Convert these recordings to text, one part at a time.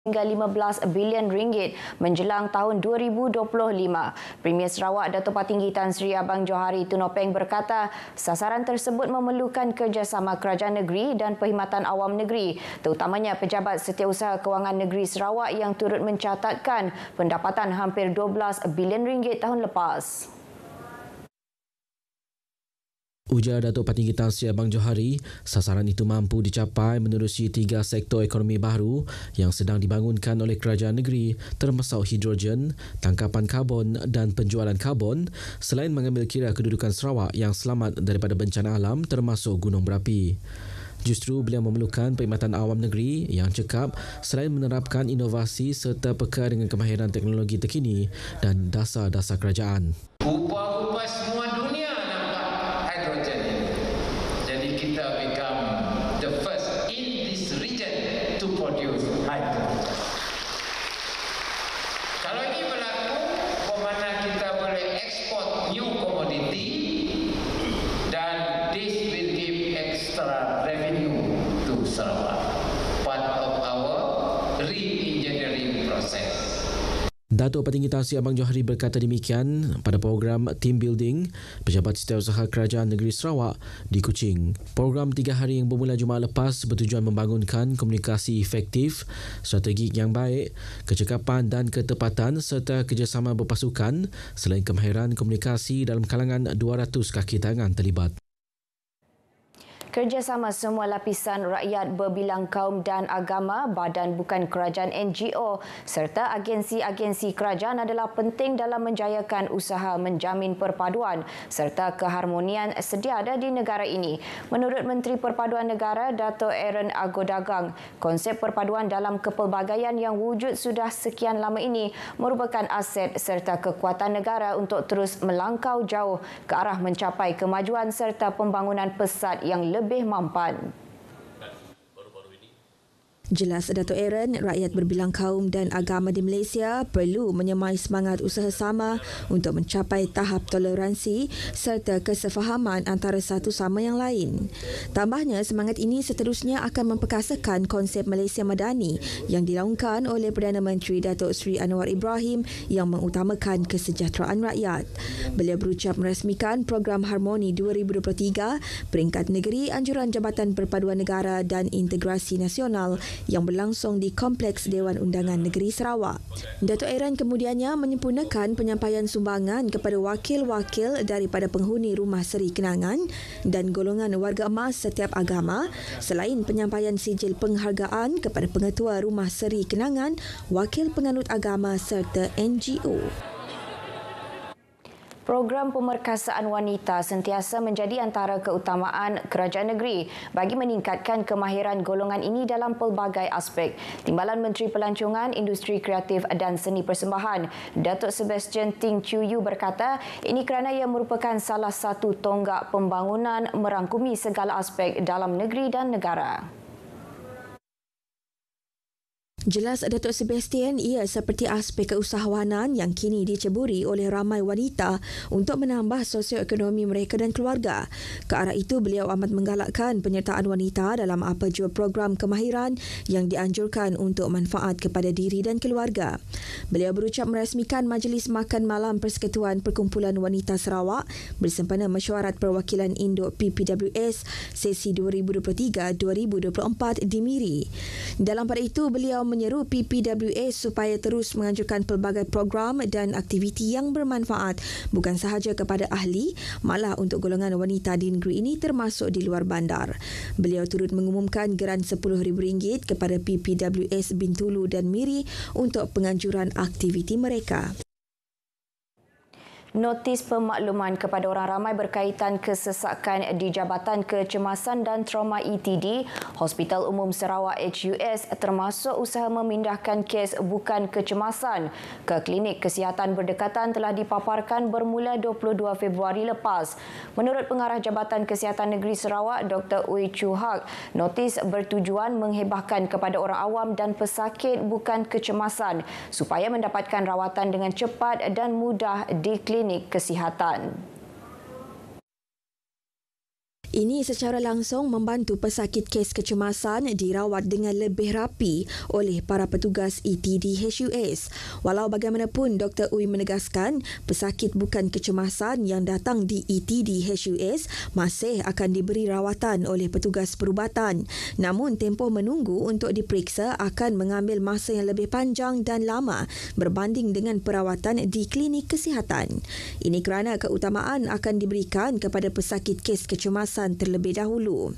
hingga 15 bilion ringgit menjelang tahun 2025. Premier Sarawak Dato' Patinggi Tan Sri Abang Johari Tunopeng berkata, sasaran tersebut memerlukan kerjasama kerajaan negeri dan perkhidmatan awam negeri, terutamanya pejabat Setiausaha Kewangan Negeri Sarawak yang turut mencatatkan pendapatan hampir 12 bilion ringgit tahun lepas. Ujar Dato' Patinggi Tan Sri Abang Johari, sasaran itu mampu dicapai menerusi 3 sektor ekonomi baru yang sedang dibangunkan oleh kerajaan negeri, termasuk hidrogen, tangkapan karbon dan penjualan karbon, selain mengambil kira kedudukan Sarawak yang selamat daripada bencana alam termasuk gunung berapi. Justru beliau memerlukan perkhidmatan awam negeri yang cekap selain menerapkan inovasi serta peka dengan kemahiran teknologi terkini dan dasar-dasar kerajaan. Rupa-rupa semua dunia nampak hidrogen ini. Jadi kita become the first in this region to produce hydrogen. Kalau ini berlaku, bermakna kita boleh export new commodity dan this will give extra revenue to Sarawak. Part of our re-engineering process. Dato' Patinggi Tan Sri Abang Johari berkata demikian pada program Team Building Pejabat Setiausaha Kerajaan Negeri Sarawak di Kuching. Program 3 hari yang bermula Jumaat lepas bertujuan membangunkan komunikasi efektif, strategi yang baik, kecekapan dan ketepatan serta kerjasama berpasukan selain kemahiran komunikasi dalam kalangan 200 kaki tangan terlibat. Kerjasama semua lapisan rakyat berbilang kaum dan agama, badan bukan kerajaan NGO serta agensi-agensi kerajaan adalah penting dalam menjayakan usaha menjamin perpaduan serta keharmonian sedia ada di negara ini. Menurut Menteri Perpaduan Negara Dato' Aaron Agodagang, konsep perpaduan dalam kepelbagaian yang wujud sudah sekian lama ini merupakan aset serta kekuatan negara untuk terus melangkau jauh ke arah mencapai kemajuan serta pembangunan pesat yang lebih mampan. Jelas Dato' Aaron, rakyat berbilang kaum dan agama di Malaysia perlu menyemai semangat usaha sama untuk mencapai tahap toleransi serta kesefahaman antara satu sama yang lain. Tambahnya, semangat ini seterusnya akan memperkasakan konsep Malaysia Madani yang dilaungkan oleh Perdana Menteri Datuk Seri Anwar Ibrahim yang mengutamakan kesejahteraan rakyat. Beliau berucap merasmikan program Harmoni 2023 peringkat negeri anjuran Jabatan Perpaduan Negara dan Integrasi Nasional yang berlangsung di Kompleks Dewan Undangan Negeri Sarawak. Dato' Aaron kemudiannya menyempurnakan penyampaian sumbangan kepada wakil-wakil daripada penghuni Rumah Seri Kenangan dan golongan warga emas setiap agama selain penyampaian sijil penghargaan kepada pengetua Rumah Seri Kenangan, wakil penganut agama serta NGO. Program pemerkasaan wanita sentiasa menjadi antara keutamaan kerajaan negeri bagi meningkatkan kemahiran golongan ini dalam pelbagai aspek. Timbalan Menteri Pelancongan, Industri Kreatif dan Seni Persembahan, Datuk Sebastian Ting Chiu Yu berkata, ini kerana ia merupakan salah satu tonggak pembangunan merangkumi segala aspek dalam negeri dan negara. Jelas Datuk Sebastian, ia seperti aspek keusahawanan yang kini diceburi oleh ramai wanita untuk menambah sosioekonomi mereka dan keluarga. Ke arah itu, beliau amat menggalakkan penyertaan wanita dalam apa jua program kemahiran yang dianjurkan untuk manfaat kepada diri dan keluarga. Beliau berucap merasmikan Majlis Makan Malam Persekutuan Perkumpulan Wanita Sarawak bersempena Mesyuarat Perwakilan Induk PPWS sesi 2023-2024 di Miri. Dalam pada itu, beliau menyeru PPWS supaya terus menganjurkan pelbagai program dan aktiviti yang bermanfaat bukan sahaja kepada ahli, malah untuk golongan wanita di negeri ini termasuk di luar bandar. Beliau turut mengumumkan geran RM10,000 kepada PPWS Bintulu dan Miri untuk penganjuran aktiviti mereka. Notis pemakluman kepada orang ramai berkaitan kesesakan di Jabatan Kecemasan dan Trauma ETD, Hospital Umum Sarawak HUS termasuk usaha memindahkan kes bukan kecemasan ke klinik kesihatan berdekatan telah dipaparkan bermula 22 Februari lepas. Menurut Pengarah Jabatan Kesihatan Negeri Sarawak, Dr. Uy Chu Hak, notis bertujuan menghebahkan kepada orang awam dan pesakit bukan kecemasan supaya mendapatkan rawatan dengan cepat dan mudah di klinik kesihatan. Ini secara langsung membantu pesakit kes kecemasan dirawat dengan lebih rapi oleh para petugas ETDHUS. Walau bagaimanapun, Dr. Uy menegaskan pesakit bukan kecemasan yang datang di ETDHUS masih akan diberi rawatan oleh petugas perubatan. Namun, tempoh menunggu untuk diperiksa akan mengambil masa yang lebih panjang dan lama berbanding dengan perawatan di klinik kesihatan. Ini kerana keutamaan akan diberikan kepada pesakit kes kecemasan terlebih dahulu.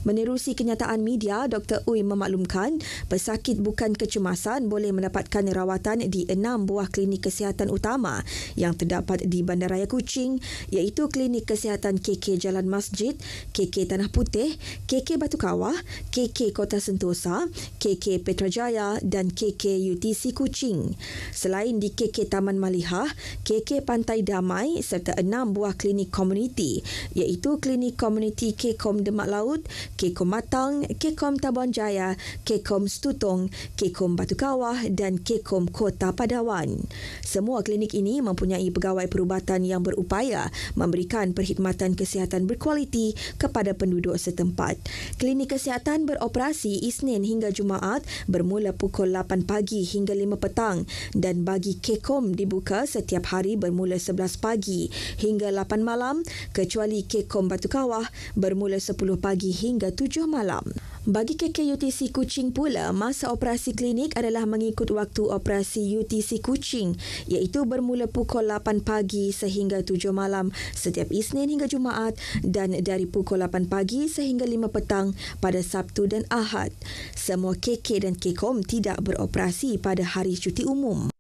Menerusi kenyataan media, Dr. Uy memaklumkan pesakit bukan kecemasan boleh mendapatkan rawatan di 6 buah klinik kesihatan utama yang terdapat di Bandaraya Kuching, iaitu Klinik Kesihatan KK Jalan Masjid, KK Tanah Putih, KK Batu Kawah, KK Kota Sentosa, KK Petrajaya dan KK UTC Kuching. Selain di KK Taman Malihah, KK Pantai Damai serta 6 buah klinik komuniti, iaitu Klinik Komuniti KKOM Demak Laut, KKOM Matang, KKOM Tabuan Jaya, KKOM Stutong, KKOM Batu Kawah dan KKOM Kota Padawan. Semua klinik ini mempunyai pegawai perubatan yang berupaya memberikan perkhidmatan kesihatan berkualiti kepada penduduk setempat. Klinik kesihatan beroperasi Isnin hingga Jumaat bermula pukul 8 pagi hingga 5 petang dan bagi KKOM dibuka setiap hari bermula 11 pagi hingga 8 malam kecuali KKOM Batu Kawah bermula 10 pagi hingga 7 malam. Bagi KKUTC Kuching pula, masa operasi klinik adalah mengikut waktu operasi UTC Kuching, iaitu bermula pukul 8 pagi sehingga 7 malam setiap Isnin hingga Jumaat dan dari pukul 8 pagi sehingga 5 petang pada Sabtu dan Ahad. Semua KK dan KKOM tidak beroperasi pada hari cuti umum.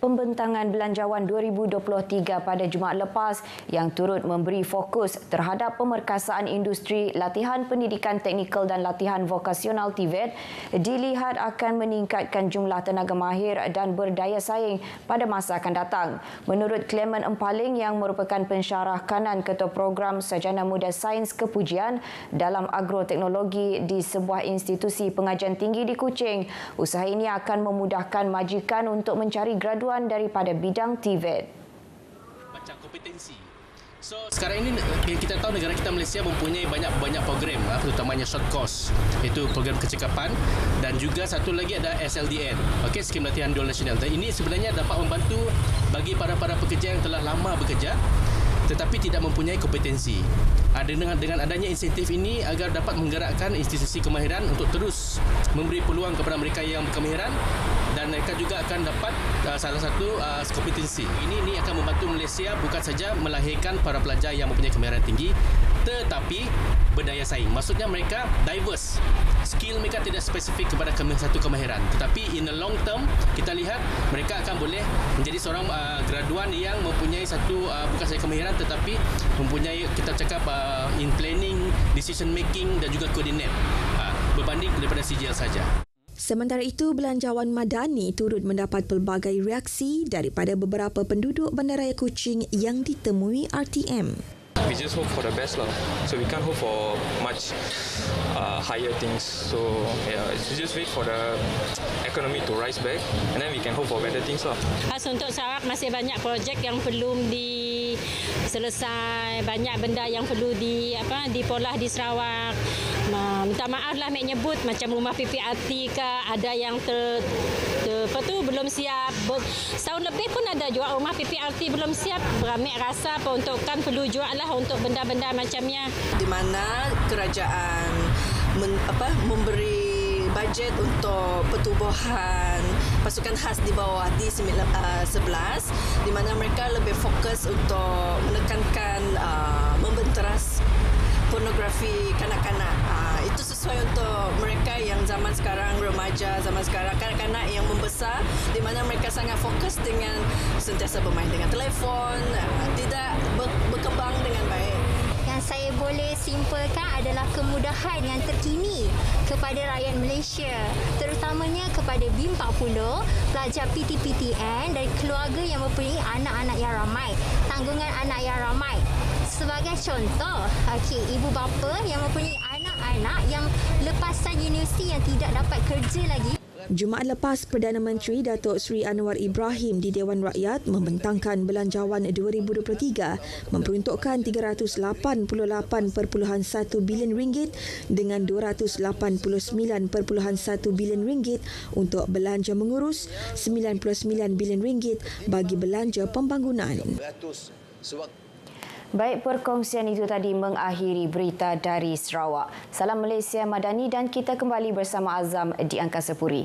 Pembentangan Belanjawan 2023 pada Jumaat lepas yang turut memberi fokus terhadap pemerkasaan industri latihan pendidikan teknikal dan latihan vokasional TVET dilihat akan meningkatkan jumlah tenaga mahir dan berdaya saing pada masa akan datang. Menurut Clement Empaling yang merupakan pensyarah kanan Ketua Program Sarjana Muda Sains Kepujian dalam Agroteknologi di sebuah institusi pengajian tinggi di Kuching, usaha ini akan memudahkan majikan untuk mencari graduan daripada bidang TVET. Macam kompetensi. So sekarang ini kita tahu negara kita Malaysia mempunyai banyak program, terutamanya short course, iaitu program kecekapan, dan juga satu lagi ada SLDN, okey, skim latihan dual nasional. Dan ini sebenarnya dapat membantu bagi para pekerja yang telah lama bekerja tetapi tidak mempunyai kompetensi. Dengan adanya insentif ini agar dapat menggerakkan institusi kemahiran untuk terus memberi peluang kepada mereka yang berkemahiran dan mereka juga akan dapat salah satu kompetensi. Ini akan membantu Malaysia bukan saja melahirkan para pelajar yang mempunyai kemahiran tinggi tetapi berdaya saing. Maksudnya mereka diverse. Skill mereka tidak spesifik kepada satu kemahiran, tetapi in the long term kita lihat mereka akan boleh menjadi seorang graduan yang mempunyai satu bukan saja kemahiran tetapi mempunyai, kita cakap, in planning, decision making dan juga coordinate berbanding daripada CJL saja. Sementara itu, Belanjawan Madani turut mendapat pelbagai reaksi daripada beberapa penduduk Bandaraya Kuching yang ditemui RTM. We just hope for the best lah. So we can't hope for much higher things. So yeah, we just wait for the economy to rise back, and then we can hope for better things lah. Untuk Sarawak masih banyak projek yang belum diselesai, banyak benda yang perlu dipolah di Sarawak. Minta maaf lah nak nyebut macam rumah PPRT ke, ada yang belum siap. Setahun lebih pun ada juga rumah PPRT belum siap. Beramik rasa peruntukan perlu jual lah untuk benda-benda macamnya. Di mana kerajaan memberi bajet untuk pertubuhan pasukan khas di bawah D11, di mana mereka lebih fokus untuk menekankan membenteras pornografi kanak-kanak. Itu sesuai untuk mereka yang zaman sekarang, remaja zaman sekarang, kanak-kanak yang membesar, di mana mereka sangat fokus dengan sentiasa bermain dengan telefon, tidak berkembang dengan baik. Yang saya boleh simpulkan adalah kemudahan yang terkini kepada rakyat Malaysia, terutamanya kepada B40, pelajar PTPTN dan keluarga yang mempunyai anak-anak yang ramai, tanggungan anak yang ramai. Sebagai contoh, ibu bapa yang mempunyai anak-anak yang lepasan universiti yang tidak dapat kerja lagi. Jumaat lepas, Perdana Menteri Datuk Seri Anwar Ibrahim di Dewan Rakyat membentangkan belanjawan 2023 memperuntukkan RM388.1 bilion dengan RM289.1 bilion untuk belanja mengurus, RM99 bilion bagi belanja pembangunan. Baik, perkongsian itu tadi mengakhiri berita dari Sarawak. Salam Malaysia Madani dan kita kembali bersama Azam di Angkasa Puri.